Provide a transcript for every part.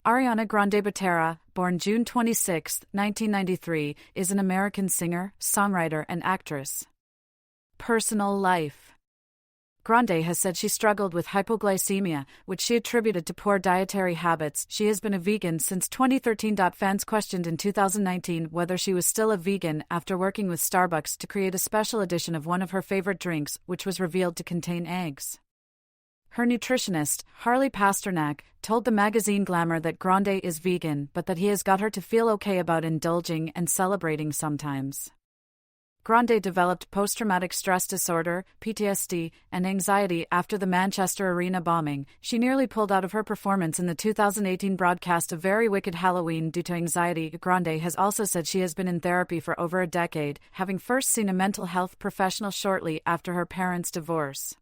Ariana Grande-Butera, born June 26, 1993, is an American singer, songwriter, and actress. Personal life. Grande has said she struggled with hypoglycemia, which she attributed to poor dietary habits. She has been a vegan since 2013. Fans questioned in 2019 whether she was still a vegan after working with Starbucks to create a special edition of one of her favorite drinks, which was revealed to contain eggs. Her nutritionist, Harley Pasternak, told the magazine Glamour that Grande is vegan but that he has got her to feel okay about indulging and celebrating sometimes. Grande developed post-traumatic stress disorder, PTSD, and anxiety after the Manchester Arena bombing. She nearly pulled out of her performance in the 2018 broadcast of Very Wicked Halloween due to anxiety. Grande has also said she has been in therapy for over a decade, having first seen a mental health professional shortly after her parents' divorce.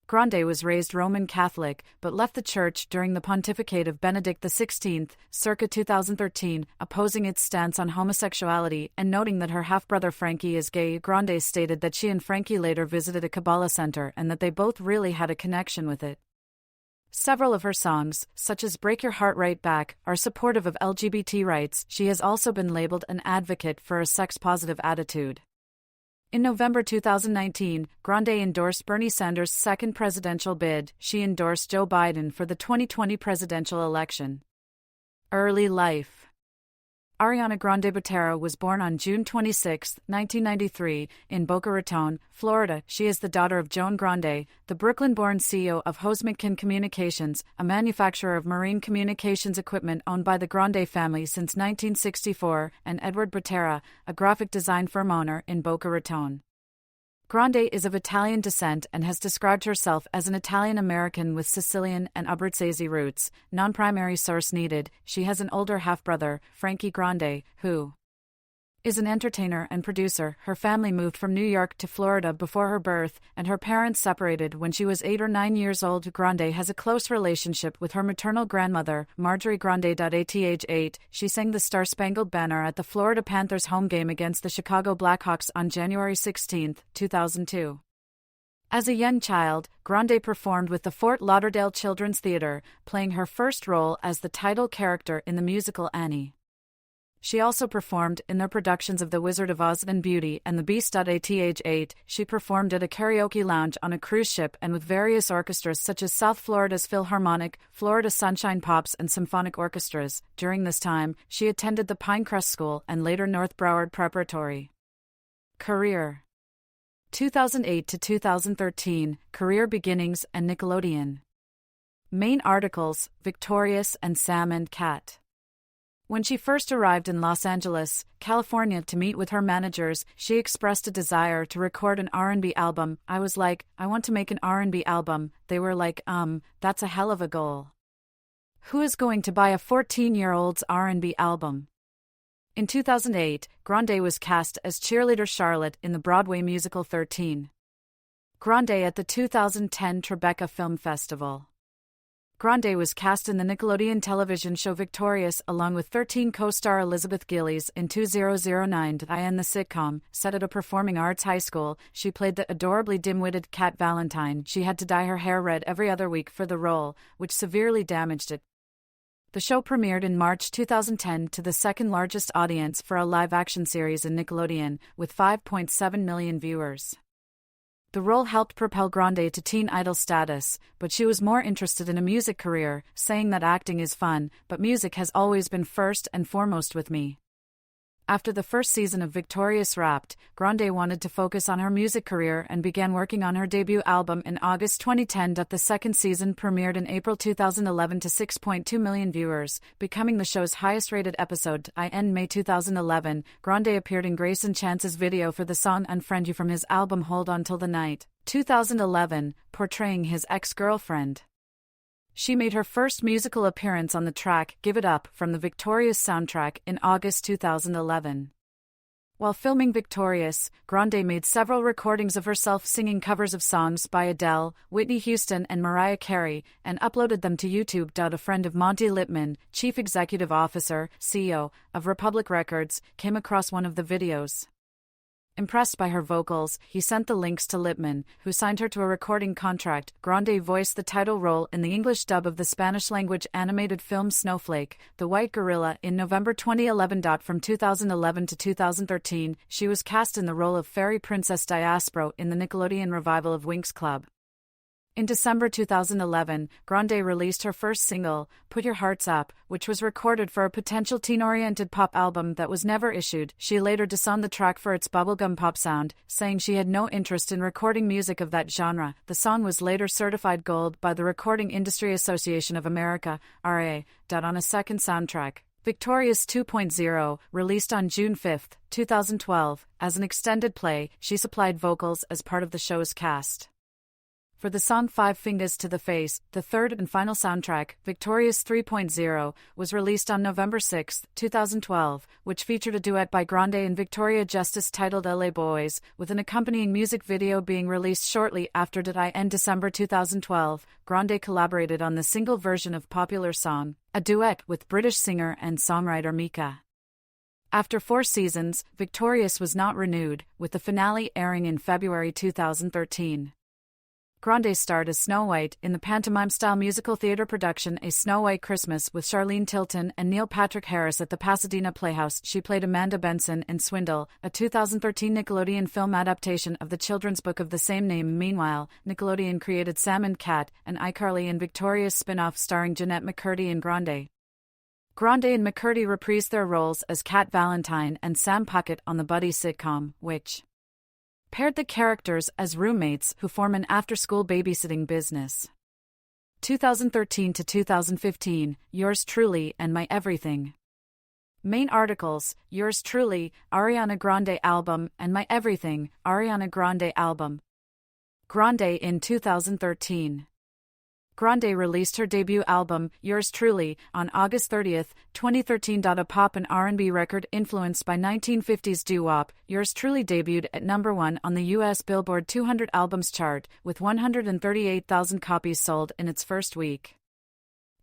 Grande was raised Roman Catholic, but left the church during the pontificate of Benedict XVI, circa 2013, opposing its stance on homosexuality and noting that her half-brother Frankie is gay. Grande stated that she and Frankie later visited a Kabbalah center and that they both really had a connection with it. Several of her songs, such as Break Your Heart Right Back, are supportive of LGBT rights. She has also been labeled an advocate for a sex-positive attitude. In November 2019, Grande endorsed Bernie Sanders' second presidential bid. She endorsed Joe Biden for the 2020 presidential election. Early life. Ariana Grande-Butera was born on June 26, 1993, in Boca Raton, Florida. She is the daughter of Joan Grande, the Brooklyn-born CEO of Hosmedkin Communications, a manufacturer of marine communications equipment owned by the Grande family since 1964, and Edward Butera, a graphic design firm owner in Boca Raton. Grande is of Italian descent and has described herself as an Italian-American with Sicilian and Abruzzese roots. Non-primary source needed. She has an older half-brother, Frankie Grande, who is an entertainer and producer. Her family moved from New York to Florida before her birth, and her parents separated when she was 8 or 9 years old. Grande has a close relationship with her maternal grandmother, Marjorie Grande. At age 8, she sang the Star-Spangled Banner at the Florida Panthers home game against the Chicago Blackhawks on January 16, 2002. As a young child, Grande performed with the Fort Lauderdale Children's Theatre, playing her first role as the title character in the musical Annie. She also performed in their productions of The Wizard of Oz and Beauty and the Beast. At age 8, she performed at a karaoke lounge on a cruise ship and with various orchestras such as South Florida's Philharmonic, Florida Sunshine Pops, and symphonic orchestras. During this time, she attended the Pinecrest School and later North Broward Preparatory. Career. 2008 to 2013, Career Beginnings and Nickelodeon. Main articles, Victorious and Sam and Cat. When she first arrived in Los Angeles, California to meet with her managers, she expressed a desire to record an R&B album. I was like, I want to make an R&B album. They were like, that's a hell of a goal. Who is going to buy a 14-year-old's R&B album? In 2008, Grande was cast as cheerleader Charlotte in the Broadway musical 13. Grande at the 2010 Tribeca Film Festival. Grande was cast in the Nickelodeon television show Victorious along with 13 co-star Elizabeth Gillies in 2009. In the sitcom, set at a performing arts high school, she played the adorably dim-witted Cat Valentine. She had to dye her hair red every other week for the role, which severely damaged it. The show premiered in March 2010 to the second-largest audience for a live-action series in Nickelodeon, with 5.7 million viewers. The role helped propel Grande to teen idol status, but she was more interested in a music career, saying that acting is fun, but music has always been first and foremost with me. After the first season of Victorious wrapped, Grande wanted to focus on her music career and began working on her debut album in August 2010. The second season premiered in April 2011 to 6.2 million viewers, becoming the show's highest-rated episode. In May 2011, Grande appeared in Grayson Chance's video for the song Unfriend You from his album Hold On Till the Night, 2011, portraying his ex-girlfriend. She made her first musical appearance on the track Give It Up from the Victorious soundtrack in August 2011. While filming Victorious, Grande made several recordings of herself singing covers of songs by Adele, Whitney Houston, and Mariah Carey, and uploaded them to YouTube. A friend of Monty Lippman, Chief Executive Officer, CEO, of Republic Records, came across one of the videos. Impressed by her vocals, he sent the links to Lipman, who signed her to a recording contract. Grande voiced the title role in the English dub of the Spanish-language animated film Snowflake, The White Gorilla, in November 2011. From 2011 to 2013, she was cast in the role of Fairy Princess Diaspro in the Nickelodeon revival of Winx Club. In December 2011, Grande released her first single, Put Your Hearts Up, which was recorded for a potential teen-oriented pop album that was never issued. She later disowned the track for its bubblegum pop sound, saying she had no interest in recording music of that genre. The song was later certified gold by the Recording Industry Association of America, RA, on a second soundtrack, Victorious 2.0, released on June 5, 2012. As an extended play, she supplied vocals as part of the show's cast. For the song Five Fingers to the Face, the third and final soundtrack, Victorious 3.0, was released on November 6, 2012, which featured a duet by Grande and Victoria Justice titled LA Boys, with an accompanying music video being released shortly after. In December 2012, Grande collaborated on the single version of popular song, a duet with British singer and songwriter Mika. After 4 seasons, Victorious was not renewed, with the finale airing in February 2013. Grande starred as Snow White in the pantomime-style musical theater production A Snow White Christmas with Charlene Tilton and Neil Patrick Harris at the Pasadena Playhouse. She played Amanda Benson in Swindle, a 2013 Nickelodeon film adaptation of the children's book of the same name. Meanwhile, Nickelodeon created Sam and Cat, an iCarly and Victorious spin-off starring Jeanette McCurdy and Grande. Grande and McCurdy reprised their roles as Cat Valentine and Sam Puckett on the buddy sitcom, which paired the characters as roommates who form an after-school babysitting business. 2013 to 2015, Yours Truly and My Everything. Main articles, Yours Truly, Ariana Grande album, and My Everything, Ariana Grande album. Grande in 2013. Grande released her debut album, Yours Truly, on August 30, 2013. A pop and R&B record influenced by 1950s doo-wop, Yours Truly debuted at number 1 on the U.S. Billboard 200 albums chart, with 138,000 copies sold in its first week.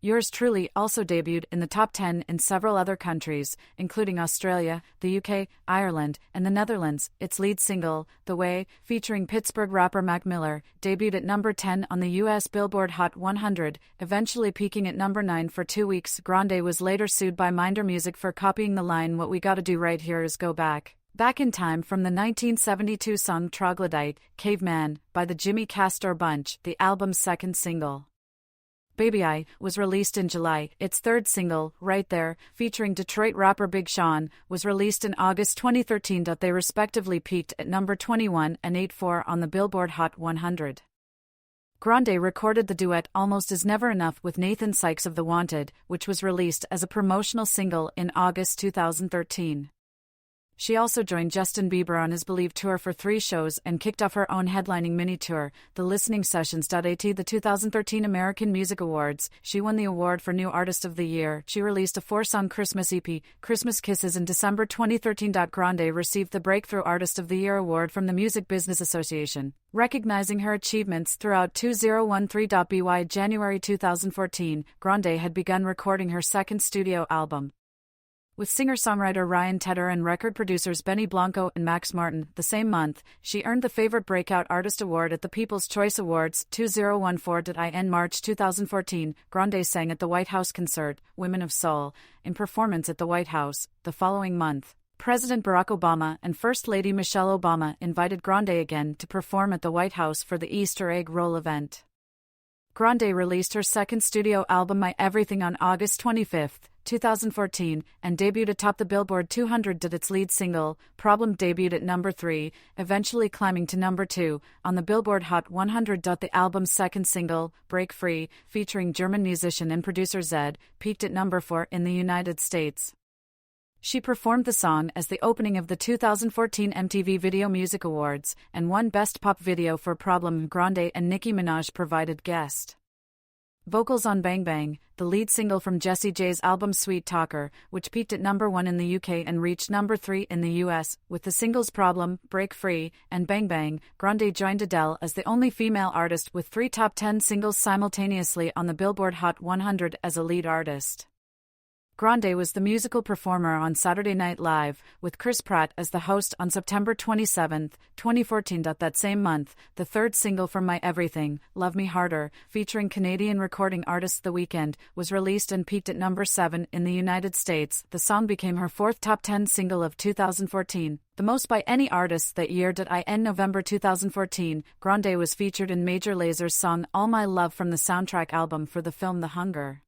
Yours Truly also debuted in the top 10 in several other countries, including Australia, the UK, Ireland, and the Netherlands. Its lead single, The Way, featuring Pittsburgh rapper Mac Miller, debuted at number 10 on the US Billboard Hot 100, eventually peaking at number 9 for 2 weeks. Grande was later sued by Minder Music for copying the line "What we gotta do right here is go back in time" from the 1972 song Troglodyte, Caveman, by the Jimmy Castor Bunch, the album's second single. Baby I was released in July. Its third single, Right There, featuring Detroit rapper Big Sean, was released in August 2013. They respectively peaked at number 21 and 84 on the Billboard Hot 100. Grande recorded the duet Almost Is Never Enough with Nathan Sykes of The Wanted, which was released as a promotional single in August 2013. She also joined Justin Bieber on his Believe tour for 3 shows and kicked off her own headlining mini-tour, the Listening Sessions. At the 2013 American Music Awards, she won the award for New Artist of the Year. She released a 4-song Christmas EP, Christmas Kisses, in December 2013. Grande received the Breakthrough Artist of the Year award from the Music Business Association, recognizing her achievements throughout 2013. By January 2014, Grande had begun recording her second studio album with singer-songwriter Ryan Tedder and record producers Benny Blanco and Max Martin. The same month, she earned the Favorite Breakout Artist Award at the People's Choice Awards 2014. In March 2014, Grande sang at the White House concert, Women of Soul, in performance at the White House. The following month, President Barack Obama and First Lady Michelle Obama invited Grande again to perform at the White House for the Easter egg roll event. Grande released her second studio album My Everything on August 25, 2014, and debuted atop the Billboard 200. Its lead single, Problem, debuted at number 3, eventually climbing to number 2 on the Billboard Hot 100. The album's second single, Break Free, featuring German musician and producer Zedd, peaked at number 4 in the United States. She performed the song as the opening of the 2014 MTV Video Music Awards and won Best Pop Video for Problem. Grande and Nicki Minaj provided guest vocals on Bang Bang, the lead single from Jessie J's album Sweet Talker, which peaked at number 1 in the UK and reached number 3 in the US. With the singles Problem, Break Free, and Bang Bang, Grande joined Adele as the only female artist with 3 top 10 singles simultaneously on the Billboard Hot 100 as a lead artist. Grande was the musical performer on Saturday Night Live, with Chris Pratt as the host on September 27, 2014. That same month, the third single from My Everything, Love Me Harder, featuring Canadian recording artist The Weeknd, was released and peaked at number 7 in the United States. The song became her fourth top 10 single of 2014, the most by any artist that year. In November 2014, Grande was featured in Major Laser's song All My Love from the soundtrack album for the film The Hunger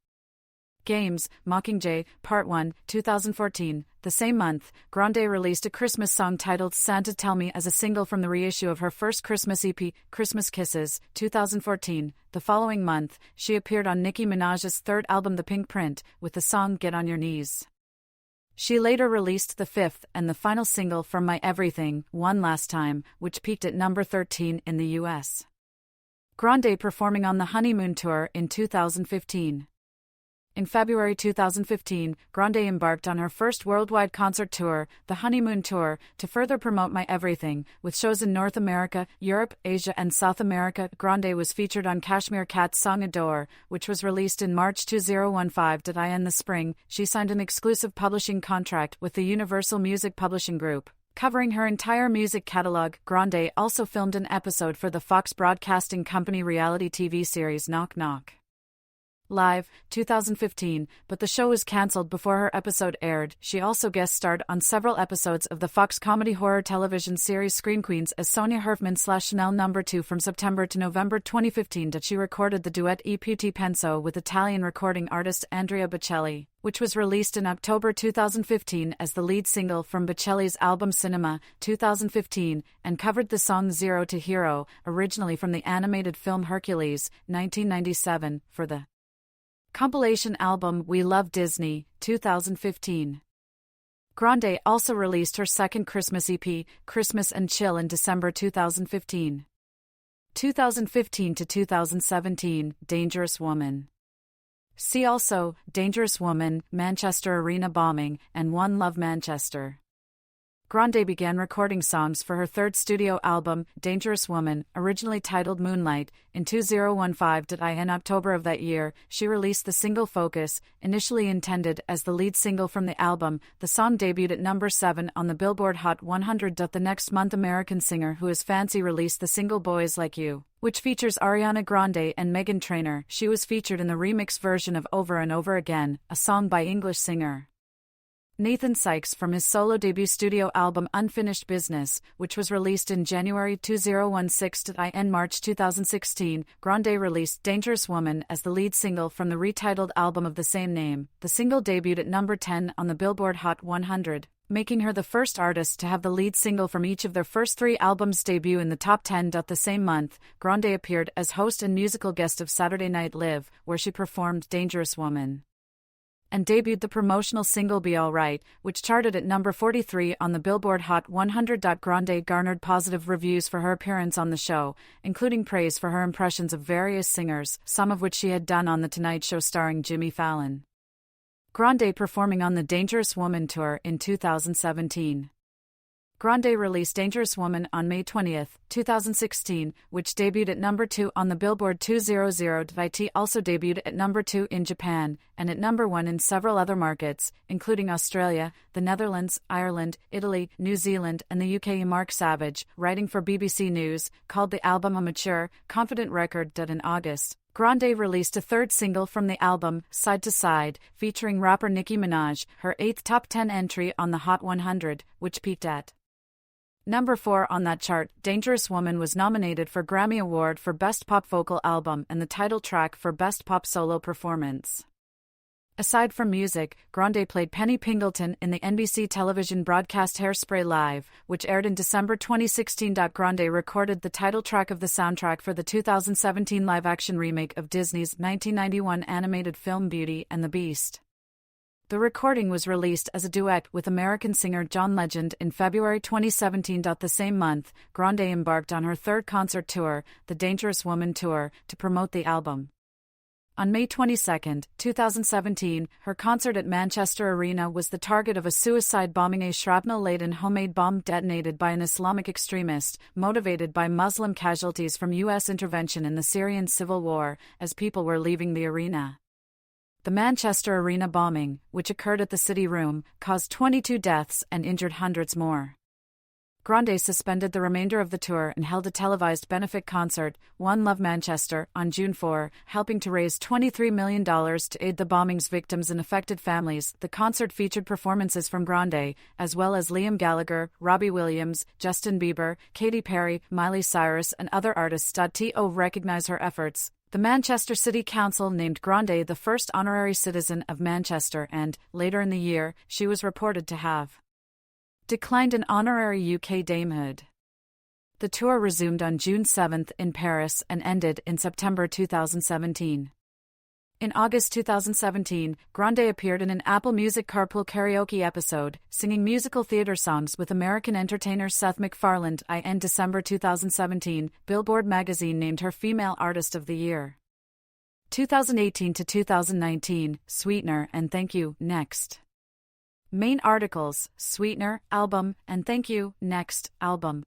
Games, Mockingjay, Part 1, 2014. The same month, Grande released a Christmas song titled Santa Tell Me as a single from the reissue of her first Christmas EP, Christmas Kisses, 2014. The following month, she appeared on Nicki Minaj's third album The Pink Print, with the song Get On Your Knees. She later released the fifth and the final single from My Everything, One Last Time, which peaked at number 13 in the US. Grande performing on the Honeymoon Tour in 2015. In February 2015, Grande embarked on her first worldwide concert tour, the Honeymoon Tour, to further promote My Everything, with shows in North America, Europe, Asia and South America. Grande was featured on Cashmere Cat's song Adore, which was released in March 2015. In the spring, she signed an exclusive publishing contract with the Universal Music Publishing Group, covering her entire music catalog. Grande also filmed an episode for the Fox Broadcasting Company reality TV series Knock Knock Live, 2015, but the show was cancelled before her episode aired. She also guest starred on several episodes of the Fox comedy horror television series Scream Queens as Sonia Herfman/Chanel No. 2 from September to November 2015. She recorded the duet E Puti Penso with Italian recording artist Andrea Bocelli, which was released in October 2015 as the lead single from Bocelli's album Cinema, 2015, and covered the song Zero to Hero, originally from the animated film Hercules, 1997, for the compilation album We Love Disney, 2015. Grande also released her second Christmas EP, Christmas and Chill, in December 2015. 2015 to 2017, Dangerous Woman. See also, Dangerous Woman, Manchester Arena Bombing, and One Love Manchester. Grande began recording songs for her third studio album, Dangerous Woman, originally titled Moonlight, in 2015. In October of that year, she released the single Focus, initially intended as the lead single from the album. The song debuted at number 7 on the Billboard Hot 100. The next month, American singer Who Is Fancy released the single Boys Like You, which features Ariana Grande and Meghan Trainor. She was featured in the remix version of Over and Over Again, a song by English singer Nathan Sykes from his solo debut studio album Unfinished Business, which was released in January 2016. In March 2016, Grande released Dangerous Woman as the lead single from the retitled album of the same name. The single debuted at number 10 on the Billboard Hot 100, making her the first artist to have the lead single from each of their first 3 albums debut in the top 10. The same month, Grande appeared as host and musical guest of Saturday Night Live, where she performed Dangerous Woman and debuted the promotional single Be Alright, which charted at number 43 on the Billboard Hot 100. Grande garnered positive reviews for her appearance on the show, including praise for her impressions of various singers, some of which she had done on The Tonight Show starring Jimmy Fallon. Grande performing on the Dangerous Woman tour in 2017. Grande released Dangerous Woman on May 20, 2016, which debuted at number 2 on the Billboard 200. It also debuted at number 2 in Japan, and at number 1 in several other markets, including Australia, the Netherlands, Ireland, Italy, New Zealand, and the UK. Mark Savage, writing for BBC News, called the album a mature, confident record. In August, Grande released a third single from the album, Side to Side, featuring rapper Nicki Minaj, her 8th top 10 entry on the Hot 100, which peaked at number 4 on that chart. Dangerous Woman was nominated for Grammy Award for Best Pop Vocal Album and the title track for Best Pop Solo Performance. Aside from music, Grande played Penny Pingleton in the NBC television broadcast Hairspray Live, which aired in December 2016. Grande recorded the title track of the soundtrack for the 2017 live-action remake of Disney's 1991 animated film Beauty and the Beast. The recording was released as a duet with American singer John Legend in February 2017. The same month, Grande embarked on her third concert tour, the Dangerous Woman Tour, to promote the album. On May 22, 2017, her concert at Manchester Arena was the target of a suicide bombing. A shrapnel-laden homemade bomb detonated by an Islamic extremist, motivated by Muslim casualties from U.S. intervention in the Syrian civil war, as people were leaving the arena. The Manchester Arena bombing, which occurred at the City Room, caused 22 deaths and injured hundreds more. Grande suspended the remainder of the tour and held a televised benefit concert, One Love Manchester, on June 4, helping to raise $23 million to aid the bombing's victims and affected families. The concert featured performances from Grande, as well as Liam Gallagher, Robbie Williams, Justin Bieber, Katy Perry, Miley Cyrus, and other artists. To recognize her efforts, the Manchester City Council named Grande the first honorary citizen of Manchester and, later in the year, she was reported to have declined an honorary UK damehood. The tour resumed on June 7 in Paris and ended in September 2017. In August 2017, Grande appeared in an Apple Music Carpool Karaoke episode, singing musical theater songs with American entertainer Seth MacFarlane. In December 2017, Billboard magazine named her Female Artist of the Year. 2018 to 2019, Sweetener and Thank You, Next. Main articles: Sweetener, album, and Thank You, Next, album.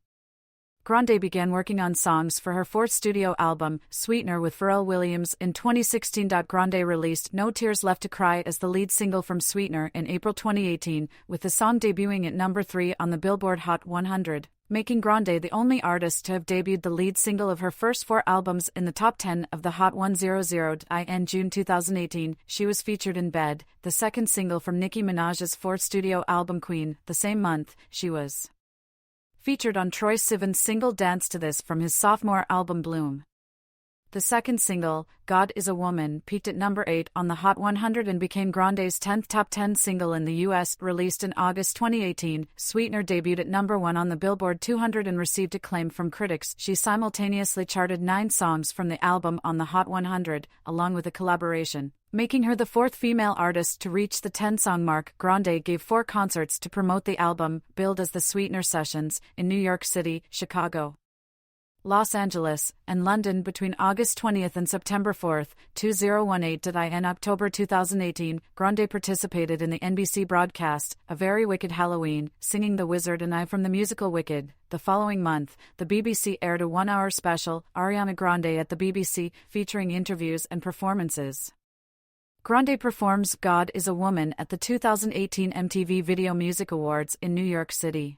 Grande began working on songs for her fourth studio album, Sweetener, with Pharrell Williams in 2016. Grande released No Tears Left to Cry as the lead single from Sweetener in April 2018, with the song debuting at number 3 on the Billboard Hot 100, making Grande the only artist to have debuted the lead single of her first 4 albums in the top 10 of the Hot 100. In June 2018, she was featured in Bed, the second single from Nicki Minaj's fourth studio album Queen. The same month, she was featured on Troye Sivan's single Dance to This from his sophomore album Bloom. The second single, God Is a Woman, peaked at number 8 on the Hot 100 and became Grande's 10th top 10 single in the U.S. Released in August 2018, Sweetener debuted at number 1 on the Billboard 200 and received acclaim from critics. She simultaneously charted 9 songs from the album on the Hot 100, along with a collaboration, making her the 4th female artist to reach the 10-song mark. Grande gave 4 concerts to promote the album, billed as the Sweetener Sessions, in New York City, Chicago, Los Angeles, and London between August 20 and September 4, 2018. In October 2018, Grande participated in the NBC broadcast, A Very Wicked Halloween, singing The Wizard and I from the musical Wicked. The following month, the BBC aired a 1-hour special, Ariana Grande at the BBC, featuring interviews and performances. Grande performs God Is a Woman at the 2018 MTV Video Music Awards in New York City.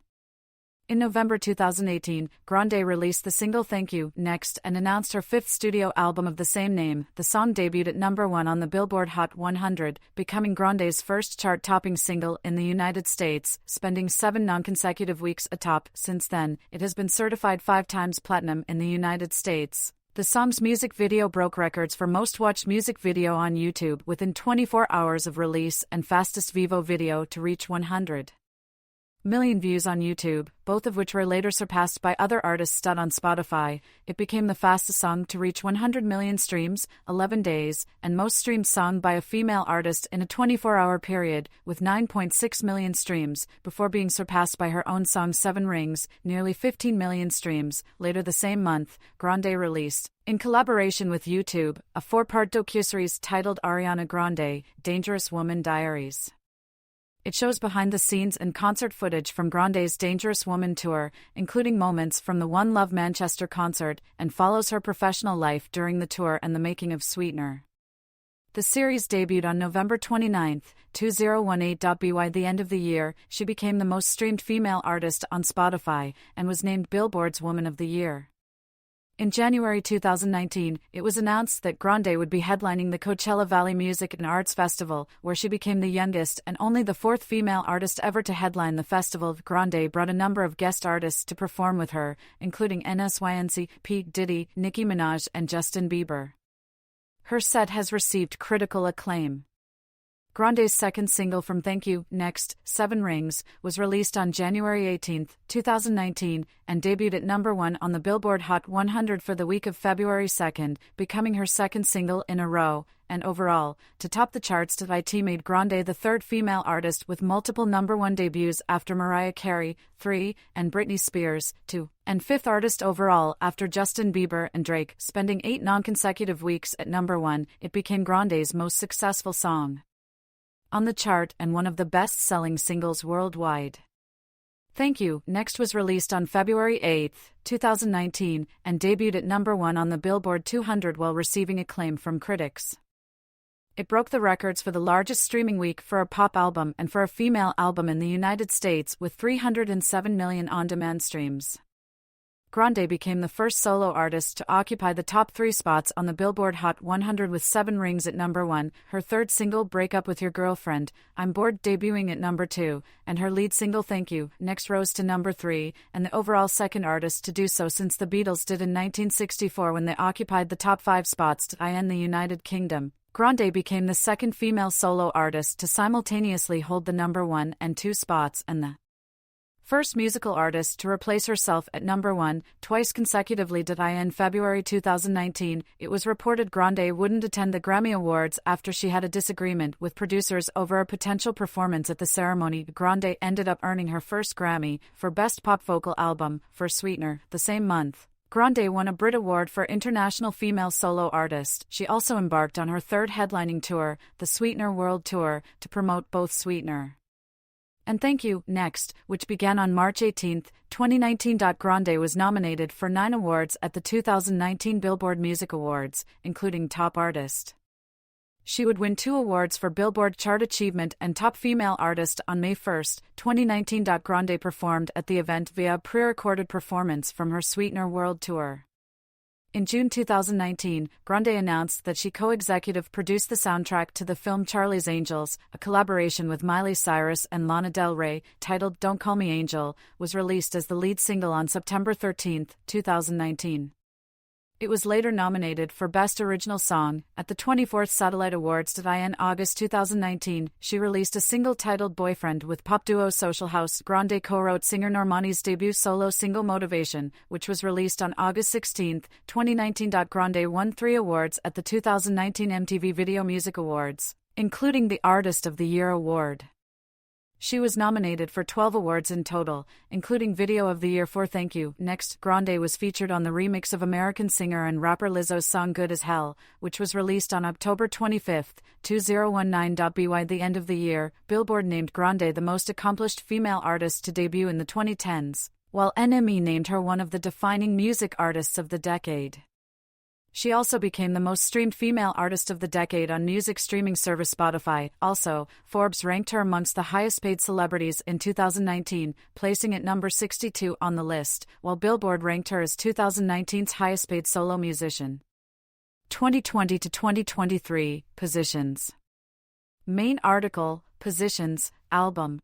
In November 2018, Grande released the single Thank You, Next and announced her 5th studio album of the same name. The song debuted at number 1 on the Billboard Hot 100, becoming Grande's first chart-topping single in the United States, spending 7 non-consecutive weeks atop. Since then, it has been certified 5 times platinum in the United States. The song's music video broke records for most watched music video on YouTube within 24 hours of release and fastest Vivo video to reach 100 million views on YouTube, both of which were later surpassed by other artists. On Spotify, it became the fastest song to reach 100 million streams, 11 days, and most streamed song by a female artist in a 24-hour period, with 9.6 million streams, before being surpassed by her own song Seven Rings, nearly 15 million streams. Later the same month, Grande released, in collaboration with YouTube, a 4-part docuseries titled Ariana Grande, Dangerous Woman Diaries. It shows behind-the-scenes and concert footage from Grande's Dangerous Woman tour, including moments from the One Love Manchester concert, and follows her professional life during the tour and the making of Sweetener. The series debuted on November 29, 2018. By the end of the year, she became the most streamed female artist on Spotify, and was named Billboard's Woman of the Year. In January 2019, it was announced that Grande would be headlining the Coachella Valley Music and Arts Festival, where she became the youngest and only the 4th female artist ever to headline the festival. Grande brought a number of guest artists to perform with her, including NSYNC, P. Diddy, Nicki Minaj, and Justin Bieber. Her set has received critical acclaim. Grande's second single from Thank You, Next, Seven Rings, was released on January 18, 2019, and debuted at number 1 on the Billboard Hot 100 for the week of February 2, becoming her second single in a row, and overall, to top the charts. It made Grande the 3rd female artist with multiple number 1 debuts after Mariah Carey, 3, and Britney Spears, 2, and 5th artist overall after Justin Bieber and Drake. Spending 8 non-consecutive weeks at number 1, it became Grande's most successful song on the chart and one of the best-selling singles worldwide. Thank You, Next was released on February 8, 2019, and debuted at number 1 on the Billboard 200 while receiving acclaim from critics. It broke the records for the largest streaming week for a pop album and for a female album in the United States with 307 million on-demand streams. Grande became the first solo artist to occupy the top 3 spots on the Billboard Hot 100 with 7 rings at number 1, her third single Break Up With Your Girlfriend, I'm Bored debuting at number 2, and her lead single Thank You next rose to number 3, and the overall second artist to do so since the Beatles did in 1964 when they occupied the top 5 spots in the United Kingdom. Grande became the second female solo artist to simultaneously hold the number 1 and 2 spots and the first musical artist to replace herself at number 1 twice consecutively. In February 2019, it was reported Grande wouldn't attend the Grammy Awards after she had a disagreement with producers over a potential performance at the ceremony. Grande ended up earning her first Grammy for Best Pop Vocal Album for Sweetener the same month. Grande won a Brit Award for International Female Solo Artist. She also embarked on her third headlining tour, the Sweetener World Tour, to promote both Sweetener and Thank You Next, which began on March 18, 2019. Grande was nominated for 9 awards at the 2019 Billboard Music Awards, including Top Artist. She would win 2 awards for Billboard Chart Achievement and Top Female Artist on May 1, 2019. Grande performed at the event via a pre-recorded performance from her Sweetener World Tour. In June 2019, Grande announced that she co-executive produced the soundtrack to the film Charlie's Angels, a collaboration with Miley Cyrus and Lana Del Rey, titled Don't Call Me Angel, was released as the lead single on September 13, 2019. It was later nominated for Best Original Song at the 24th Satellite Awards. In August 2019, she released a single titled Boyfriend with pop duo Social House. Grande co-wrote singer Normani's debut solo single Motivation, which was released on August 16, 2019. Grande won 3 awards at the 2019 MTV Video Music Awards, including the Artist of the Year award. She was nominated for 12 awards in total, including Video of the Year for Thank You Next. Grande was featured on the remix of American singer and rapper Lizzo's song Good as Hell, which was released on October 25, 2019. By the end of the year, Billboard named Grande the most accomplished female artist to debut in the 2010s, while NME named her one of the defining music artists of the decade. She also became the most streamed female artist of the decade on music streaming service Spotify. Also, Forbes ranked her amongst the highest-paid celebrities in 2019, placing at number 62 on the list, while Billboard ranked her as 2019's highest-paid solo musician. 2020 to 2023 Positions. Main article, Positions, Album.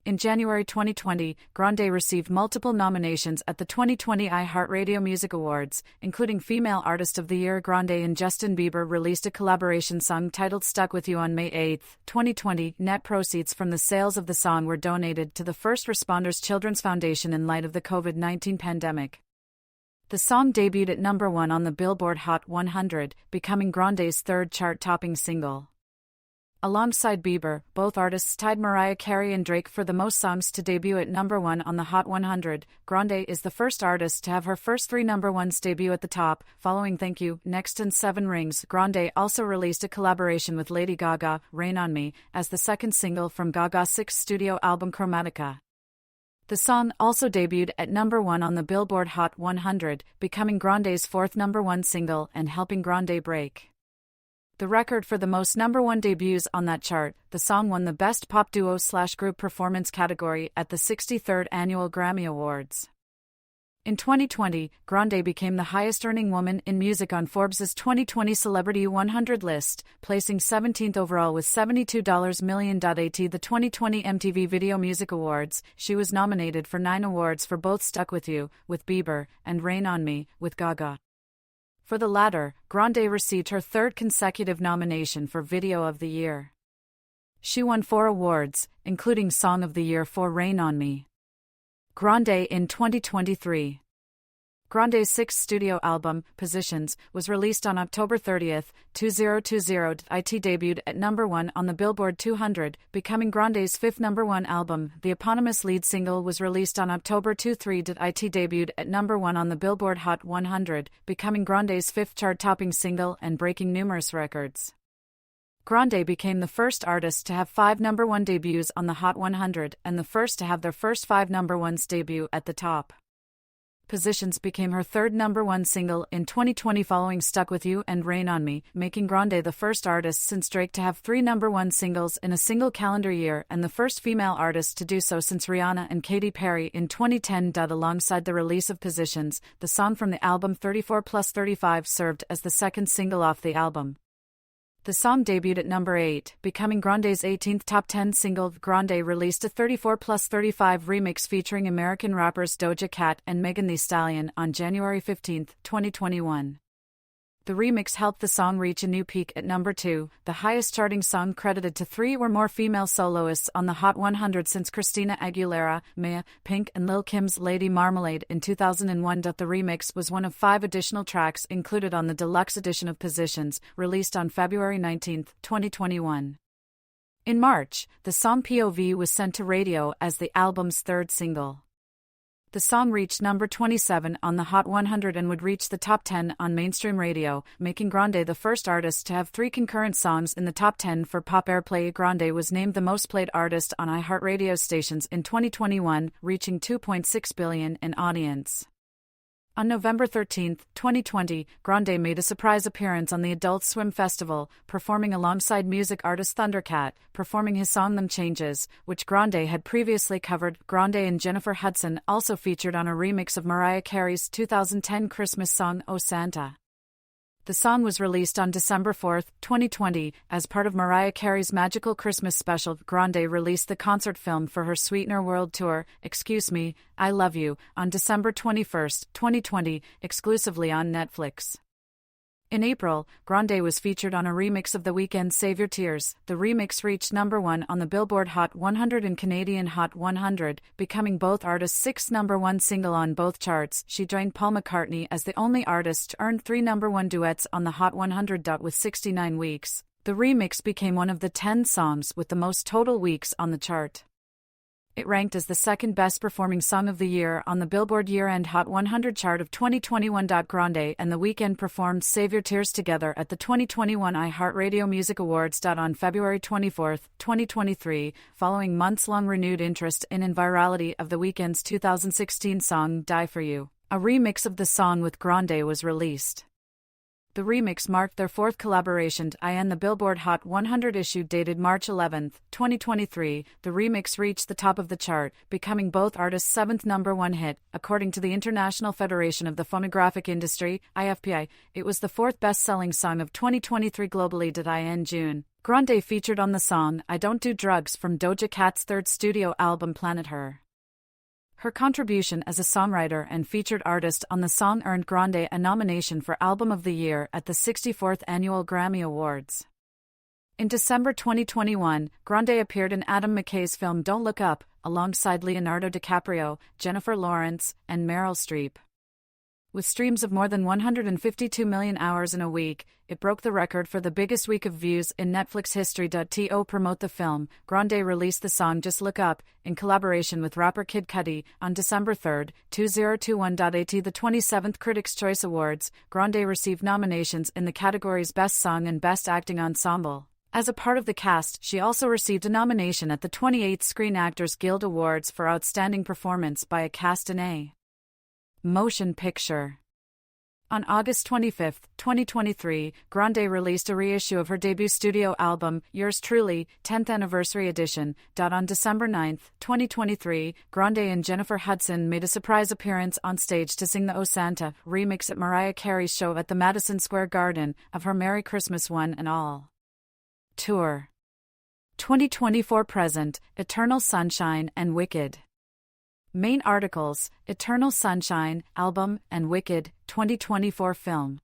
In January 2020, Grande received multiple nominations at the 2020 iHeartRadio Music Awards, including Female Artist of the Year. Grande and Justin Bieber released a collaboration song titled Stuck With You on May 8, 2020. Net proceeds from the sales of the song were donated to the First Responders Children's Foundation in light of the COVID-19 pandemic. The song debuted at number 1 on the Billboard Hot 100, becoming Grande's third chart-topping single. Alongside Bieber, both artists tied Mariah Carey and Drake for the most songs to debut at number 1 on the Hot 100. Grande is the first artist to have her first 3 number 1s debut at the top, following Thank You Next and 7 Rings. Grande also released a collaboration with Lady Gaga, Rain on Me, as the second single from Gaga's 6th studio album Chromatica. The song also debuted at number 1 on the Billboard Hot 100, becoming Grande's 4th number 1 single and helping Grande break the record for the most number 1 debuts on that chart. The song won the Best Pop Duo/Group Performance category at the 63rd Annual Grammy Awards. In 2020, Grande became the highest-earning woman in music on Forbes' 2020 Celebrity 100 list, placing 17th overall with $72 million. At the 2020 MTV Video Music Awards, she was nominated for 9 awards for both Stuck With You, with Bieber, and Rain on Me, with Gaga. For the latter, Grande received her 3rd consecutive nomination for Video of the Year. She won 4 awards, including Song of the Year for Rain on Me. Grande in 2023. Grande's 6th studio album, Positions, was released on October 30, 2020. It debuted at number 1 on the Billboard 200, becoming Grande's 5th number 1 album. The eponymous lead single was released on October 23. It debuted at number 1 on the Billboard Hot 100, becoming Grande's 5th chart-topping single and breaking numerous records. Grande became the first artist to have 5 number 1 debuts on the Hot 100 and the first to have their first 5 number 1s debut at the top. Positions became her third #1 single in 2020 following Stuck With You and Rain On Me, making Grande the first artist since Drake to have 3 #1 singles in a single calendar year and the first female artist to do so since Rihanna and Katy Perry in 2010. Alongside the release of Positions, the song from the album 34+35 served as the second single off the album. The song debuted at number 8, becoming Grande's 18th top 10 single. Grande released a 34+35 remix featuring American rappers Doja Cat and Megan Thee Stallion on January 15, 2021. The remix helped the song reach a new peak at number 2, the highest charting song credited to 3 or more female soloists on the Hot 100 since Christina Aguilera, Maya, Pink and Lil' Kim's Lady Marmalade in 2001. The remix was one of 5 additional tracks included on the deluxe edition of Positions, released on February 19, 2021. In March, the song POV was sent to radio as the album's third single. The song reached number 27 on the Hot 100 and would reach the top 10 on mainstream radio, making Grande the first artist to have 3 concurrent songs in the top 10 for pop airplay. Grande was named the most played artist on iHeartRadio stations in 2021, reaching 2.6 billion in audience. On November 13, 2020, Grande made a surprise appearance on the Adult Swim Festival, performing alongside music artist Thundercat, performing his song Them Changes, which Grande had previously covered. Grande and Jennifer Hudson also featured on a remix of Mariah Carey's 2010 Christmas song Oh Santa. The song was released on December 4, 2020, as part of Mariah Carey's Magical Christmas Special. Grande released the concert film for her Sweetener World Tour, Excuse Me, I Love You, on December 21, 2020, exclusively on Netflix. In April, Grande was featured on a remix of The Weeknd's Save Your Tears. The remix reached number 1 on the Billboard Hot 100 and Canadian Hot 100, becoming both artists' 6th #1 single on both charts. She joined Paul McCartney as the only artist to earn 3 #1 duets on the Hot 100. With 69 weeks, the remix became one of the 10 songs with the most total weeks on the chart. It ranked as the second best-performing song of the year on the Billboard Year-End Hot 100 chart of 2021. Grande and The Weeknd performed Save Your Tears together at the 2021 iHeartRadio Music Awards. On February 24, 2023, following months-long renewed interest in and virality of The Weeknd's 2016 song Die For You, a remix of the song with Grande was released. The remix marked their 4th collaboration in the Billboard Hot 100 issue dated March 11, 2023. The remix reached the top of the chart, becoming both artists' 7th #1 hit. According to the International Federation of the Phonographic Industry, IFPI, it was the 4th best-selling song of 2023 globally. In June, Grande featured on the song I Don't Do Drugs from Doja Cat's 3rd studio album Planet Her. Her contribution as a songwriter and featured artist on the song earned Grande a nomination for Album of the Year at the 64th Annual Grammy Awards. In December 2021, Grande appeared in Adam McKay's film Don't Look Up, alongside Leonardo DiCaprio, Jennifer Lawrence, and Meryl Streep. With streams of more than 152 million hours in a week, it broke the record for the biggest week of views in Netflix history. To promote the film, Grande released the song Just Look Up, in collaboration with rapper Kid Cudi, on December 3, 2021. At the 27th Critics' Choice Awards, Grande received nominations in the categories Best Song and Best Acting Ensemble. As a part of the cast, she also received a nomination at the 28th Screen Actors Guild Awards for Outstanding Performance by a Cast in a Motion Picture. On August 25, 2023, Grande released a reissue of her debut studio album, Yours Truly, 10th Anniversary Edition. On December 9, 2023, Grande and Jennifer Hudson made a surprise appearance on stage to sing the Oh Santa remix at Mariah Carey's show at the Madison Square Garden of her Merry Christmas One and All tour. 2024 present, Eternal Sunshine and Wicked. Main articles, Eternal Sunshine, album, and Wicked, 2024 film.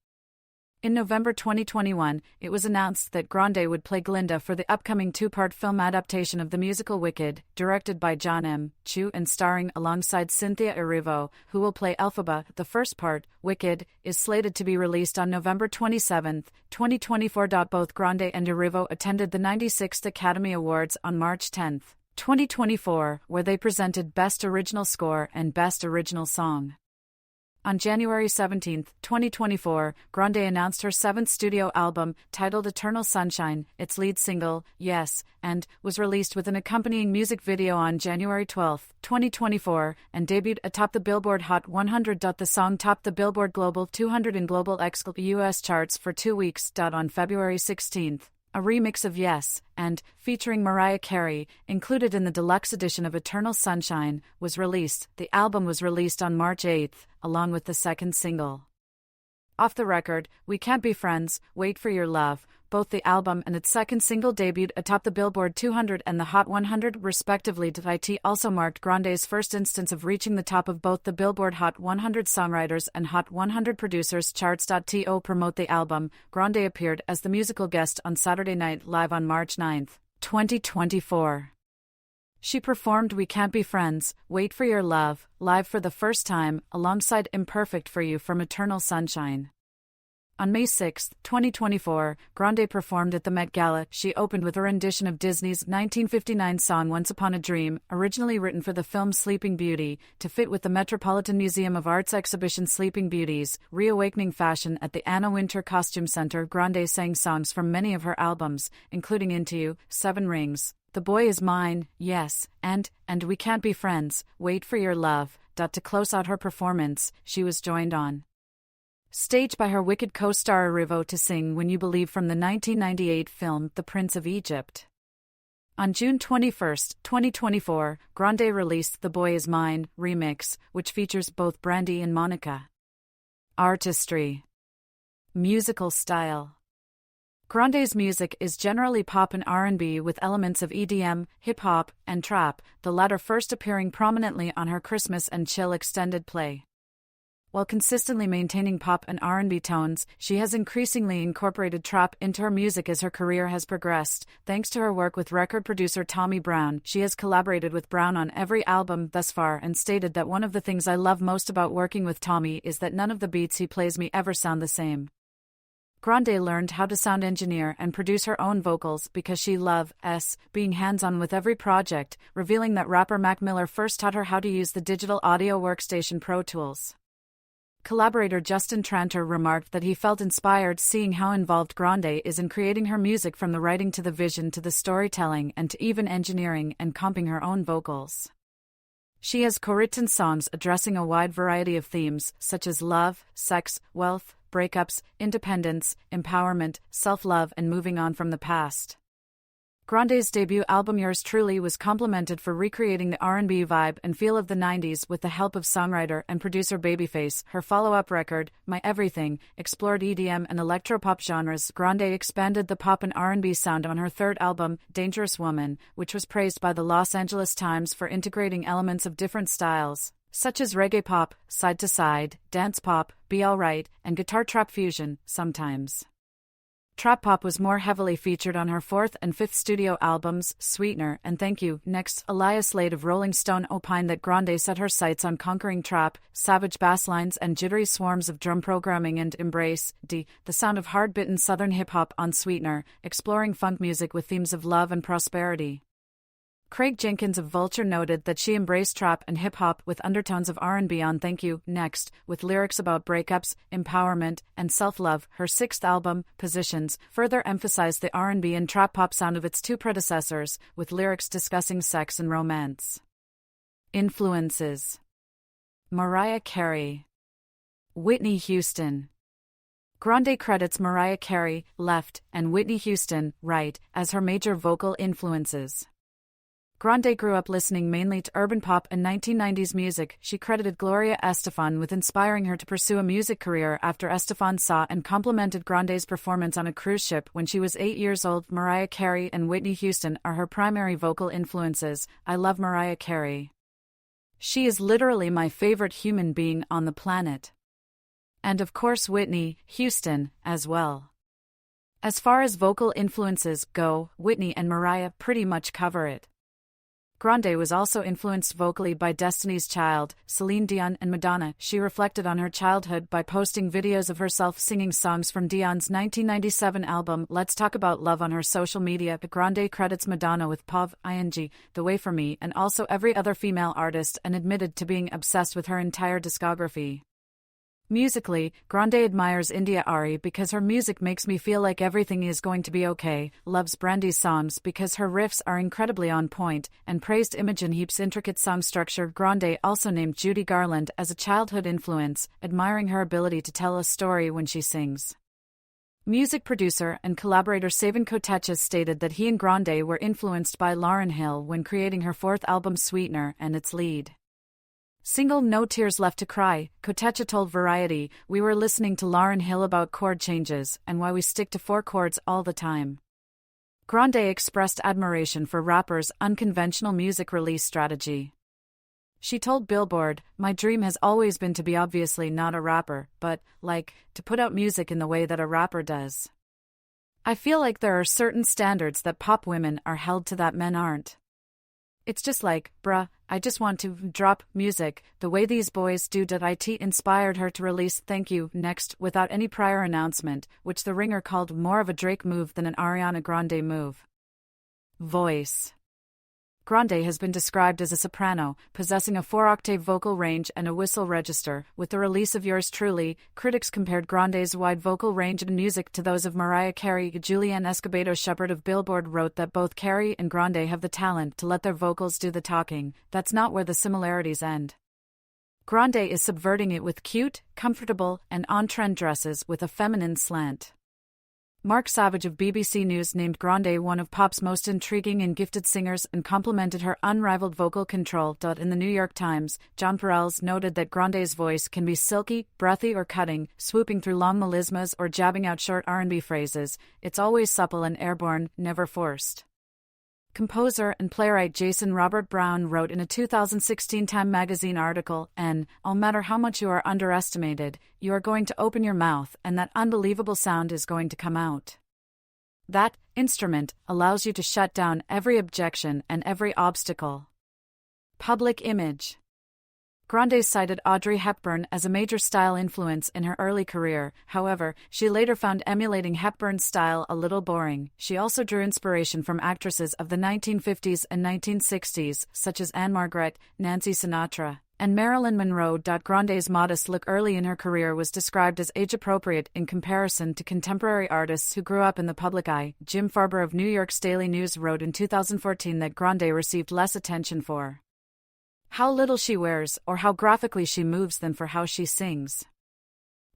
In November 2021, it was announced that Grande would play Glinda for the upcoming 2-part film adaptation of the musical Wicked, directed by John M. Chu and starring alongside Cynthia Erivo, who will play Elphaba. The first part, Wicked, is slated to be released on November 27, 2024. Both Grande and Erivo attended the 96th Academy Awards on March 10, 2024, where they presented Best Original Score and Best Original Song. On January 17, 2024, Grande announced her seventh studio album, titled Eternal Sunshine, its lead single, Yes, and was released with an accompanying music video on January 12, 2024, and debuted atop the Billboard Hot 100. The song topped the Billboard Global 200 in Global US charts for 2 weeks. On February 16, a remix of Yes, and, featuring Mariah Carey, included in the deluxe edition of Eternal Sunshine, was released. The album was released on March 8, along with the second single. Off the record, We Can't Be Friends, Wait for Your Love. Both the album and its second single debuted atop the Billboard 200 and the Hot 100 respectively. It also marked Grande's first instance of reaching the top of both the Billboard Hot 100 Songwriters and Hot 100 Producers charts. To promote the album, Grande appeared as the musical guest on Saturday Night Live on March 9, 2024. She performed We Can't Be Friends, Wait for Your Love, live for the first time, alongside Imperfect for You from Eternal Sunshine. On May 6, 2024, Grande performed at the Met Gala. She opened with a rendition of Disney's 1959 song Once Upon a Dream, originally written for the film Sleeping Beauty, to fit with the Metropolitan Museum of Art's exhibition Sleeping Beauties, Reawakening Fashion at the Anna Wintour Costume Center. Grande sang songs from many of her albums, including Into You, Seven Rings, The Boy Is Mine, Yes, and We Can't Be Friends, Wait for Your Love. To close out her performance, she was joined on stage by her Wicked co-star Arrivo to sing When You Believe from the 1998 film The Prince of Egypt. On June 21, 2024, Grande released The Boy Is Mine remix, which features both Brandy and Monica. Artistry. Musical style. Grande's music is generally pop and R&B with elements of EDM, hip-hop, and trap, the latter first appearing prominently on her Christmas and Chill extended play. While consistently maintaining pop and R&B tones, she has increasingly incorporated trap into her music as her career has progressed. Thanks to her work with record producer Tommy Brown, she has collaborated with Brown on every album thus far and stated that one of the things I love most about working with Tommy is that none of the beats he plays me ever sound the same. Grande learned how to sound engineer and produce her own vocals because she loves being hands-on with every project, revealing that rapper Mac Miller first taught her how to use the digital audio workstation Pro Tools. Collaborator Justin Tranter remarked that he felt inspired seeing how involved Grande is in creating her music, from the writing to the vision to the storytelling and to even engineering and comping her own vocals. She has co-written songs addressing a wide variety of themes, such as love, sex, wealth, breakups, independence, empowerment, self-love, and moving on from the past. Grande's debut album Yours Truly was complimented for recreating the R&B vibe and feel of the 90s with the help of songwriter and producer Babyface. Her follow-up record, My Everything, explored EDM and electropop genres. Grande expanded the pop and R&B sound on her third album, Dangerous Woman, which was praised by the Los Angeles Times for integrating elements of different styles, such as reggae pop, side-to-side, dance pop, Be Alright, and guitar trap fusion, sometimes. Trap pop was more heavily featured on her fourth and fifth studio albums, Sweetener and Thank You. Next, Elias Slade of Rolling Stone opined that Grande set her sights on conquering trap, savage bass lines and jittery swarms of drum programming, and embrace the sound of hard-bitten southern hip-hop on Sweetener, exploring funk music with themes of love and prosperity. Craig Jenkins of Vulture noted that she embraced trap and hip-hop with undertones of R&B on Thank You. Next, with lyrics about breakups, empowerment, and self-love, her sixth album, Positions, further emphasized the R&B and trap pop sound of its two predecessors, with lyrics discussing sex and romance. Influences. Mariah Carey. Whitney Houston. Grande credits Mariah Carey, left, and Whitney Houston, right, as her major vocal influences. Grande grew up listening mainly to urban pop and 1990s music. She credited Gloria Estefan with inspiring her to pursue a music career after Estefan saw and complimented Grande's performance on a cruise ship when she was 8 years old. Mariah Carey and Whitney Houston are her primary vocal influences. I love Mariah Carey. She is literally my favorite human being on the planet. And of course Whitney Houston as well. As far as vocal influences go, Whitney and Mariah pretty much cover it. Grande was also influenced vocally by Destiny's Child, Celine Dion, and Madonna. She reflected on her childhood by posting videos of herself singing songs from Dion's 1997 album Let's Talk About Love on her social media. Grande credits Madonna with POV, ing, The Way For Me, and also every other female artist, and admitted to being obsessed with her entire discography. Musically, Grande admires India Ari because her music makes me feel like everything is going to be okay, loves Brandy's songs because her riffs are incredibly on point, and praised Imogen Heap's intricate song structure. Grande also named Judy Garland as a childhood influence, admiring her ability to tell a story when she sings. Music producer and collaborator Savan Kotecha stated that he and Grande were influenced by Lauryn Hill when creating her fourth album Sweetener and its lead single No Tears Left to Cry. Kotecha told Variety, "We were listening to Lauryn Hill about chord changes and why we stick to 4 chords all the time." Grande expressed admiration for rappers' unconventional music release strategy. She told Billboard, "My dream has always been to be obviously not a rapper, but, to put out music in the way that a rapper does. I feel like there are certain standards that pop women are held to that men aren't. It's just bruh, I just want to drop music the way these boys do." It inspired her to release Thank You Next without any prior announcement, which The Ringer called more of a Drake move than an Ariana Grande move. Voice. Grande has been described as a soprano, possessing a 4-octave vocal range and a whistle register. With the release of Yours Truly, critics compared Grande's wide vocal range and music to those of Mariah Carey. Julianne Escobedo Shepard of Billboard wrote that both Carey and Grande have the talent to let their vocals do the talking. That's not where the similarities end. Grande is subverting it with cute, comfortable, and on-trend dresses with a feminine slant. Mark Savage of BBC News named Grande one of pop's most intriguing and gifted singers and complimented her unrivaled vocal control. In the New York Times, John Perrells noted that Grande's voice can be silky, breathy or cutting, swooping through long melismas or jabbing out short R&B phrases. It's always supple and airborne, never forced. Composer and playwright Jason Robert Brown wrote in a 2016 Time magazine article, "No matter how much you are underestimated, you are going to open your mouth and that unbelievable sound is going to come out. That instrument allows you to shut down every objection and every obstacle." Public image. Grande cited Audrey Hepburn as a major style influence in her early career. However, she later found emulating Hepburn's style a little boring. She also drew inspiration from actresses of the 1950s and 1960s, such as Anne Margaret, Nancy Sinatra, and Marilyn Monroe. Grande's modest look early in her career was described as age-appropriate in comparison to contemporary artists who grew up in the public eye. Jim Farber of New York's Daily News wrote in 2014 that Grande received less attention for how little she wears or how graphically she moves than for how she sings.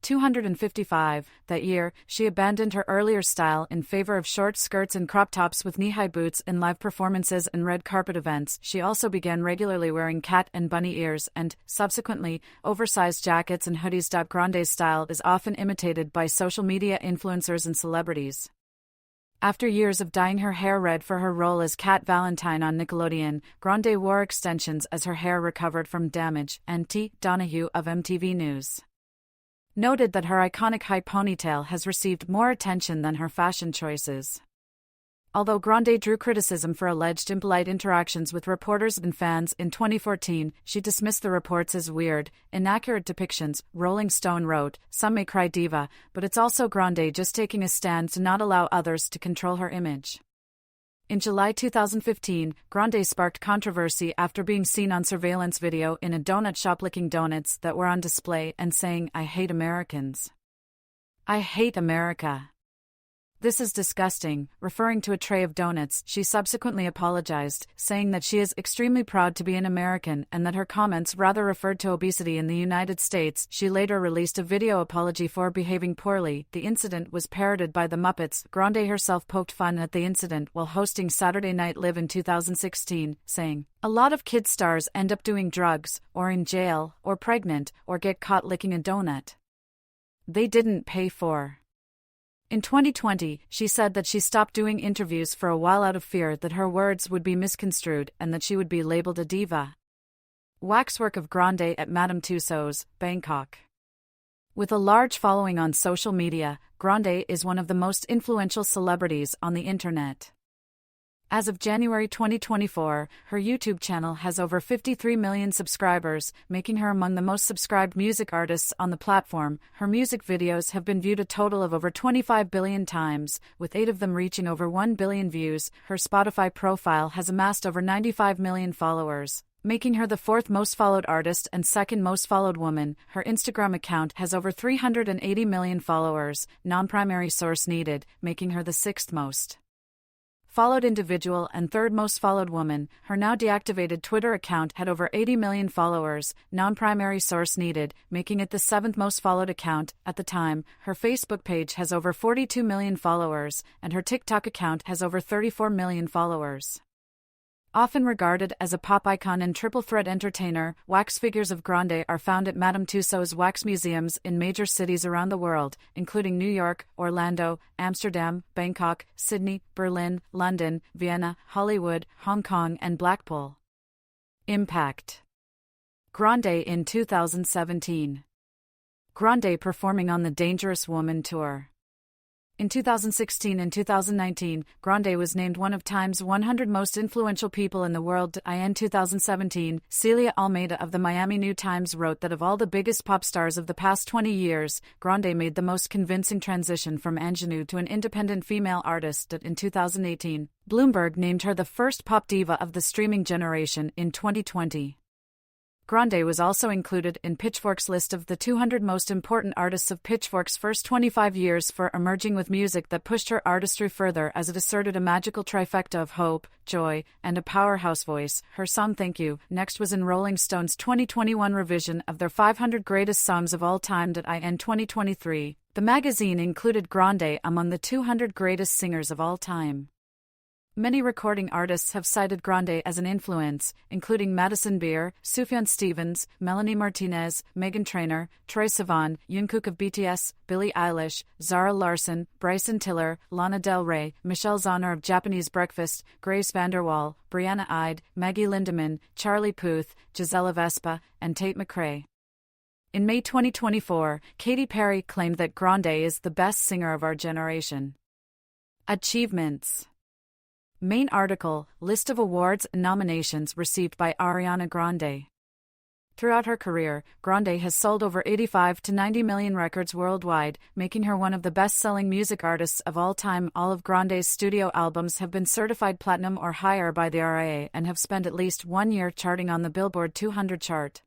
255. That year, she abandoned her earlier style in favor of short skirts and crop tops with knee-high boots in live performances and red carpet events. She also began regularly wearing cat and bunny ears and, subsequently, oversized jackets and hoodies. Grande's style is often imitated by social media influencers and celebrities. After years of dyeing her hair red for her role as Kat Valentine on Nickelodeon, Grande wore extensions as her hair recovered from damage, and T. Donahue of MTV News noted that her iconic high ponytail has received more attention than her fashion choices. Although Grande drew criticism for alleged impolite interactions with reporters and fans in 2014, she dismissed the reports as weird, inaccurate depictions. Rolling Stone wrote, "Some may cry diva, but it's also Grande just taking a stand to not allow others to control her image." In July 2015, Grande sparked controversy after being seen on surveillance video in a donut shop licking donuts that were on display and saying, "I hate Americans. I hate America. This is disgusting," referring to a tray of donuts. She subsequently apologized, saying that she is extremely proud to be an American and that her comments rather referred to obesity in the United States. She later released a video apology for behaving poorly. The incident was parodied by the Muppets. Grande herself poked fun at the incident while hosting Saturday Night Live in 2016, saying, "A lot of kid stars end up doing drugs, or in jail, or pregnant, or get caught licking a donut they didn't pay for." In 2020, she said that she stopped doing interviews for a while out of fear that her words would be misconstrued and that she would be labeled a diva. Waxwork of Grande at Madame Tussauds, Bangkok. With a large following on social media, Grande is one of the most influential celebrities on the internet. As of January 2024, her YouTube channel has over 53 million subscribers, making her among the most subscribed music artists on the platform. Her music videos have been viewed a total of over 25 billion times, with 8 of them reaching over 1 billion views. Her Spotify profile has amassed over 95 million followers. making her the fourth most followed artist and second most followed woman. Her Instagram account has over 380 million followers, non-primary source needed, making her the sixth most followed individual and third most followed woman. Her now deactivated Twitter account had over 80 million followers, non-primary source needed, making it the seventh most followed account. At the time, her Facebook page has over 42 million followers, and her TikTok account has over 34 million followers. Often regarded as a pop icon and triple threat entertainer, wax figures of Grande are found at Madame Tussauds wax museums in major cities around the world, including New York, Orlando, Amsterdam, Bangkok, Sydney, Berlin, London, Vienna, Hollywood, Hong Kong, and Blackpool. Impact: Grande in 2017. Grande performing on the Dangerous Woman tour. In 2016 and 2019, Grande was named one of Time's 100 most influential people in the world. In 2017, Celia Almeida of the Miami New Times wrote that of all the biggest pop stars of the past 20 years, Grande made the most convincing transition from ingenue to an independent female artist. In 2018, Bloomberg named her the first pop diva of the streaming generation in 2020. Grande was also included in Pitchfork's list of the 200 most important artists of Pitchfork's first 25 years for emerging with music that pushed her artistry further, as it asserted a magical trifecta of hope, joy, and a powerhouse voice. Her song Thank You Next was in Rolling Stone's 2021 revision of their 500 greatest songs of all time. In 2023, the magazine included Grande among the 200 greatest singers of all time. Many recording artists have cited Grande as an influence, including Madison Beer, Sufjan Stevens, Melanie Martinez, Meghan Trainor, Troye Sivan, Jungkook of BTS, Billie Eilish, Zara Larsson, Bryson Tiller, Lana Del Rey, Michelle Zauner of Japanese Breakfast, Grace VanderWaal, Brianna Ide, Maggie Lindemann, Charlie Puth, Gisela Vespa, and Tate McRae. In May 2024, Katy Perry claimed that Grande is the best singer of our generation. Achievements. Main article, list of awards and nominations received by Ariana Grande. Throughout her career, Grande has sold over 85 to 90 million records worldwide, making her one of the best-selling music artists of all time. All of Grande's studio albums have been certified platinum or higher by the RIA and have spent at least 1 year charting on the Billboard 200 chart.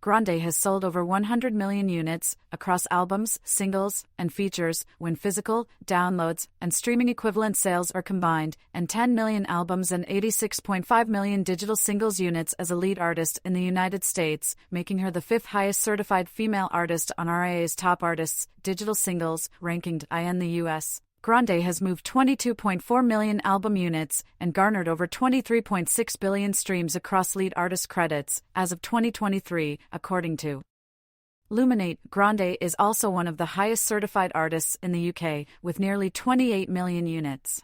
Grande has sold over 100 million units across albums, singles, and features when physical, downloads, and streaming equivalent sales are combined, and 10 million albums and 86.5 million digital singles units as a lead artist in the United States, making her the fifth highest certified female artist on RIA's Top Artists Digital Singles rankings in the U.S. Grande has moved 22.4 million album units and garnered over 23.6 billion streams across lead artist credits, as of 2023, according to Luminate. Grande is also one of the highest certified artists in the UK, with nearly 28 million units.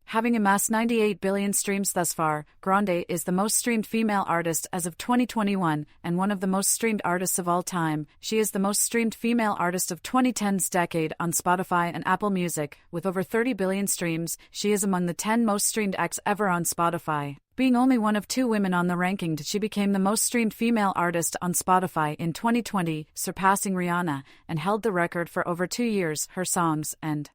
Having amassed 98 billion streams thus far, Grande is the most streamed female artist as of 2021 and one of the most streamed artists of all time. She is the most streamed female artist of 2010's decade on Spotify and Apple Music, with over 30 billion streams. She is among the 10 most streamed acts ever on Spotify. Being only one of 2 women on the ranking, she became the most streamed female artist on Spotify in 2020, surpassing Rihanna, and held the record for over 2 years. Her songs and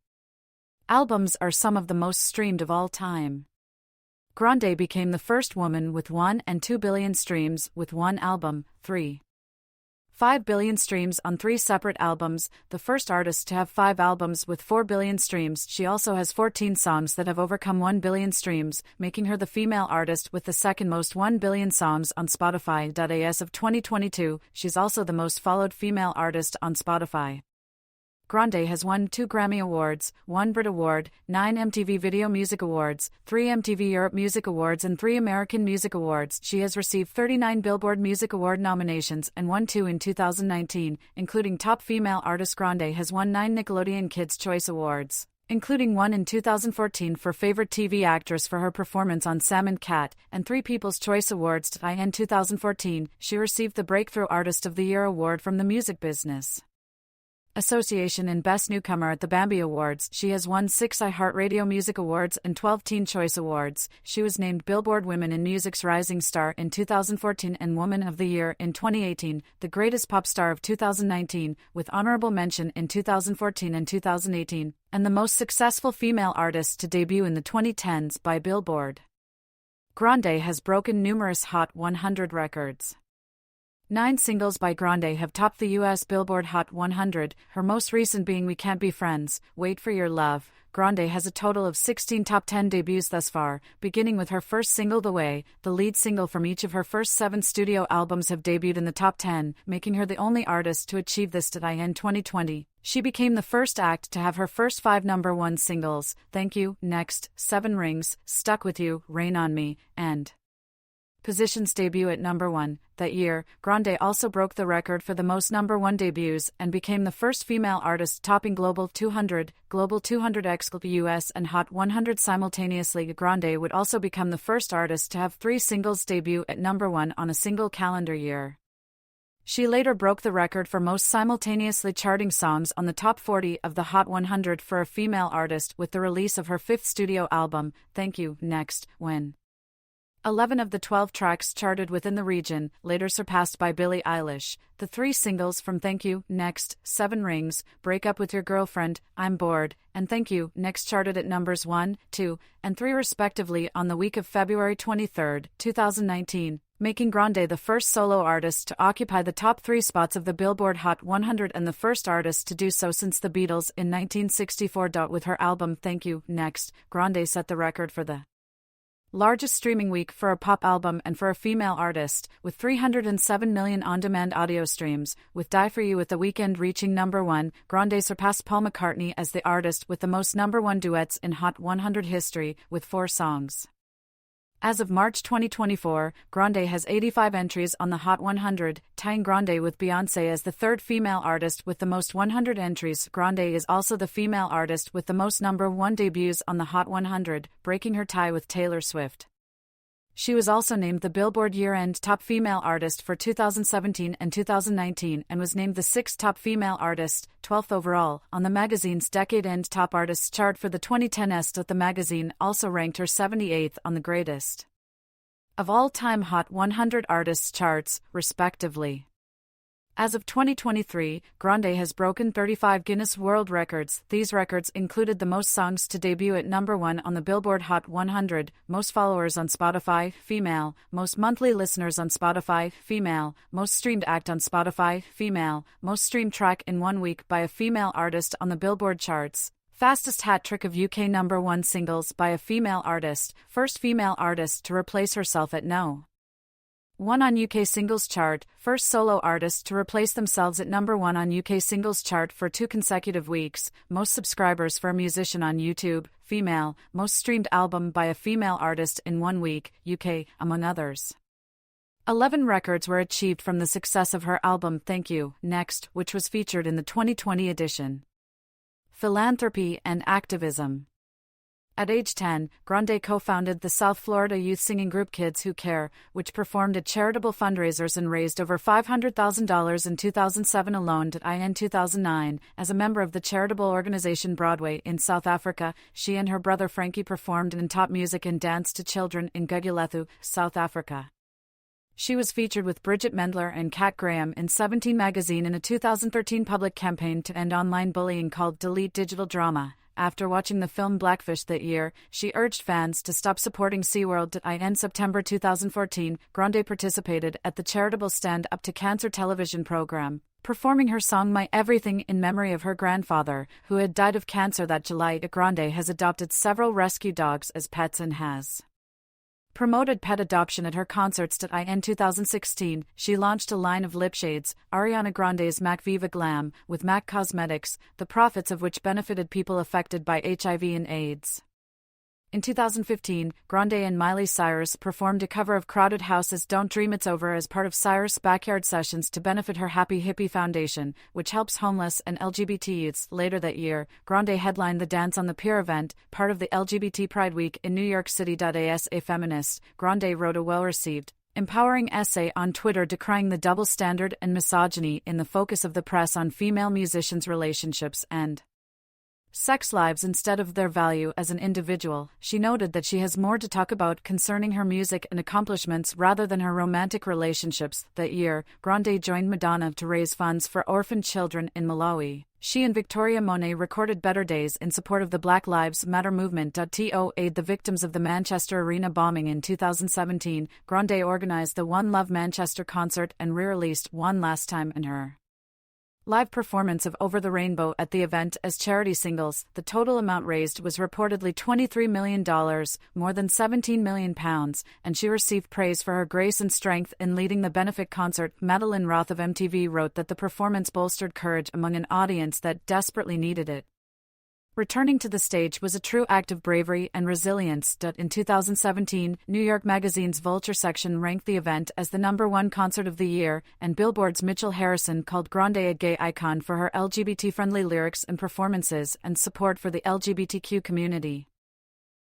albums are some of the most streamed of all time. Grande became the first woman with 1 and 2 billion streams with one album, 5 billion streams on 3 separate albums, the first artist to have 5 albums with 4 billion streams. She also has 14 songs that have overcome 1 billion streams, making her the female artist with the second most 1 billion songs on Spotify. As of 2022, she's also the most followed female artist on Spotify. Grande has won 2 Grammy Awards, 1 Brit Award, 9 MTV Video Music Awards, 3 MTV Europe Music Awards and 3 American Music Awards. She has received 39 Billboard Music Award nominations and won 2 in 2019, including Top Female Artist. Grande has won 9 Nickelodeon Kids' Choice Awards, including 1 in 2014 for Favorite TV Actress for her performance on Sam and Cat, and 3 People's Choice Awards. In 2014, she received the Breakthrough Artist of the Year award from the Music Business Association and Best Newcomer at the Bambi Awards. She has won 6 iHeartRadio Music Awards and 12 Teen Choice Awards. She was named Billboard Women in Music's Rising Star in 2014 and Woman of the Year in 2018, the Greatest Pop Star of 2019, with honorable mention in 2014 and 2018, and the most successful female artist to debut in the 2010s by Billboard. Grande has broken numerous Hot 100 records. 9 singles by Grande have topped the U.S. Billboard Hot 100, her most recent being We Can't Be Friends, Wait for Your Love. Grande has a total of 16 top 10 debuts thus far, beginning with her first single The Way. The lead single from each of her first 7 studio albums have debuted in the top 10, making her the only artist to achieve this in 2020. She became the first act to have her first 5 #1 singles, Thank You, Next, 7 Rings, Stuck With You, Rain On Me, and Positions debut at #1. That year, Grande also broke the record for the most #1 debuts and became the first female artist topping Global 200, Global 200X US and Hot 100 simultaneously. Grande would also become the first artist to have 3 singles debut at #1 on a single calendar year. She later broke the record for most simultaneously charting songs on the top 40 of the Hot 100 for a female artist with the release of her 5th studio album, Thank You, Next, when 11 of the 12 tracks charted within the region, later surpassed by Billie Eilish. The 3 singles from Thank You, Next, 7 Rings, Break Up With Your Girlfriend, I'm Bored, and Thank You, Next charted at numbers 1, 2, and 3 respectively on the week of February 23, 2019, making Grande the first solo artist to occupy the top 3 spots of the Billboard Hot 100 and the first artist to do so since the Beatles in 1964. With her album Thank You, Next, Grande set the record for the largest streaming week for a pop album and for a female artist, with 307 million on-demand audio streams, with Die For You at the weekend reaching #1. Grande surpassed Paul McCartney as the artist with the most #1 duets in Hot 100 history, with 4 songs. As of March 2024, Grande has 85 entries on the Hot 100, tying Grande with Beyoncé as the 3rd female artist with the most 100 entries. Grande is also the female artist with the most #1 debuts on the Hot 100, breaking her tie with Taylor Swift. She was also named the Billboard Year-End Top Female Artist for 2017 and 2019 and was named the 6th top female artist, 12th overall, on the magazine's Decade-End Top Artists chart for the 2010 est. The magazine also ranked her 78th on the Greatest of All-Time Hot 100 Artists charts, respectively. As of 2023, Grande has broken 35 Guinness World Records. These records included the most songs to debut at #1 on the Billboard Hot 100, most followers on Spotify, female, most monthly listeners on Spotify, female, most streamed act on Spotify, female, most streamed track in 1 week by a female artist on the Billboard charts, fastest hat trick of UK #1 singles by a female artist, first female artist to replace herself at No. 1 on UK Singles Chart, first solo artist to replace themselves at #1 on UK Singles Chart for 2 consecutive weeks, most subscribers for a musician on YouTube, female, most streamed album by a female artist in 1 week, UK, among others. 11 records were achieved from the success of her album Thank You, Next, which was featured in the 2020 edition. Philanthropy and activism. At age 10, Grande co-founded the South Florida youth singing group Kids Who Care, which performed at charitable fundraisers and raised over $500,000 in 2007 alone. In 2009, as a member of the charitable organization Broadway in South Africa, she and her brother Frankie performed and taught music and dance to children in Gugulethu, South Africa. She was featured with Bridget Mendler and Kat Graham in 17 magazine in a 2013 public campaign to end online bullying called Delete Digital Drama. After watching the film Blackfish that year, she urged fans to stop supporting SeaWorld. In September 2014, Grande participated at the charitable Stand Up to Cancer television program, performing her song My Everything in memory of her grandfather, who had died of cancer that July. Grande has adopted several rescue dogs as pets and has promoted pet adoption at her concerts. In 2016, she launched a line of lip shades, Ariana Grande's MAC Viva Glam, with MAC Cosmetics, the profits of which benefited people affected by HIV and AIDS. In 2015, Grande and Miley Cyrus performed a cover of Crowded House's Don't Dream It's Over as part of Cyrus' Backyard Sessions to benefit her Happy Hippie Foundation, which helps homeless and LGBT youths. Later that year, Grande headlined the Dance on the Pier event, part of the LGBT Pride Week in New York City. As a feminist, Grande wrote a well-received, empowering essay on Twitter decrying the double standard and misogyny in the focus of the press on female musicians' relationships and sex lives instead of their value as an individual. She noted that she has more to talk about concerning her music and accomplishments rather than her romantic relationships. That year, Grande joined Madonna to raise funds for orphaned children in Malawi. She and Victoria Monet recorded Better Days in support of the Black Lives Matter movement. To aid the victims of the Manchester Arena bombing in 2017, Grande organized the One Love Manchester concert and re-released One Last Time in her live performance of Over the Rainbow at the event as charity singles. The total amount raised was reportedly $23 million, more than £17 million, and she received praise for her grace and strength in leading the benefit concert. Madeline Roth of MTV wrote that the performance bolstered courage among an audience that desperately needed it. Returning to the stage was a true act of bravery and resilience. In 2017, New York Magazine's Vulture section ranked the event as the #1 concert of the year, and Billboard's Mitchell Harrison called Grande a gay icon for her LGBT-friendly lyrics and performances and support for the LGBTQ community.